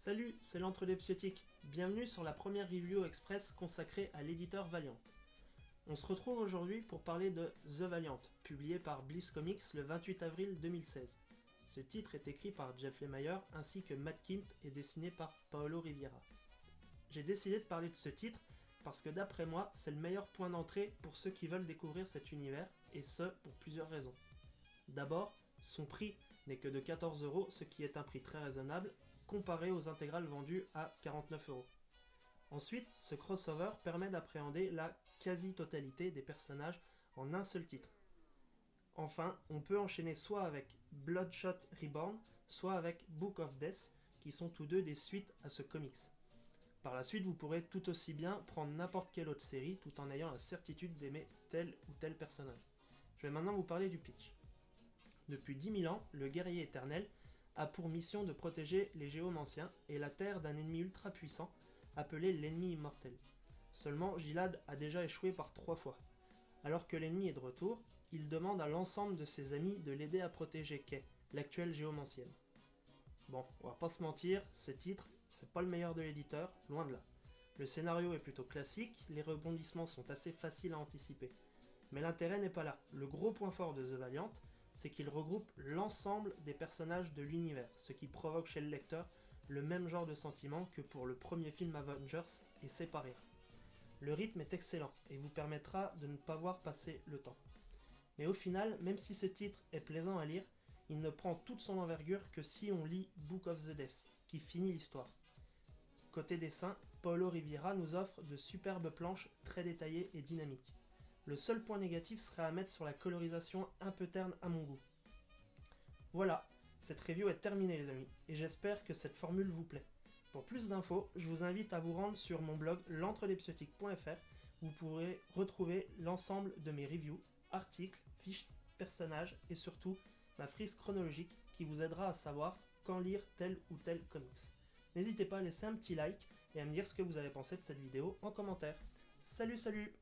Salut, c'est l'Entre des Psiotiques. Bienvenue sur la première review express consacrée à l'éditeur Valiant. On se retrouve aujourd'hui pour parler de The Valiant, publié par Bliss Comics le 28 avril 2016. Ce titre est écrit par Jeff Lemire ainsi que Matt Kindt et dessiné par Paolo Rivera. J'ai décidé de parler de ce titre parce que d'après moi, c'est le meilleur point d'entrée pour ceux qui veulent découvrir cet univers, et ce pour plusieurs raisons. D'abord, son prix n'est que de 14€, ce qui est un prix très raisonnable, comparé aux intégrales vendues à 49€. Ensuite, ce crossover permet d'appréhender la quasi-totalité des personnages en un seul titre. Enfin, on peut enchaîner soit avec Bloodshot Reborn, soit avec Book of Death, qui sont tous deux des suites à ce comics. Par la suite, vous pourrez tout aussi bien prendre n'importe quelle autre série tout en ayant la certitude d'aimer tel ou tel personnage. Je vais maintenant vous parler du pitch. Depuis 10 000 ans, le guerrier éternel a pour mission de protéger les géomanciens et la terre d'un ennemi ultra puissant appelé l'ennemi immortel. Seulement, Gilad a déjà échoué par 3 fois. Alors que l'ennemi est de retour, il demande à l'ensemble de ses amis de l'aider à protéger Kay, l'actuelle géomancienne. Bon, on va pas se mentir, ce titre, c'est pas le meilleur de l'éditeur, loin de là. Le scénario est plutôt classique, les rebondissements sont assez faciles à anticiper. Mais l'intérêt n'est pas là. Le gros point fort de The Valiant, c'est qu'il regroupe l'ensemble des personnages de l'univers, ce qui provoque chez le lecteur le même genre de sentiment que pour le premier film Avengers, et c'est pas rien. Le rythme est excellent et vous permettra de ne pas voir passer le temps. Mais au final, même si ce titre est plaisant à lire, il ne prend toute son envergure que si on lit Book of the Death, qui finit l'histoire. Côté dessin, Paolo Rivera nous offre de superbes planches très détaillées et dynamiques. Le seul point négatif serait à mettre sur la colorisation un peu terne à mon goût. Voilà, cette review est terminée les amis, et j'espère que cette formule vous plaît. Pour plus d'infos, je vous invite à vous rendre sur mon blog l'entredespsiotiques.fr où vous pourrez retrouver l'ensemble de mes reviews, articles, fiches, personnages et surtout ma frise chronologique qui vous aidera à savoir quand lire tel ou tel comics. N'hésitez pas à laisser un petit like et à me dire ce que vous avez pensé de cette vidéo en commentaire. Salut salut!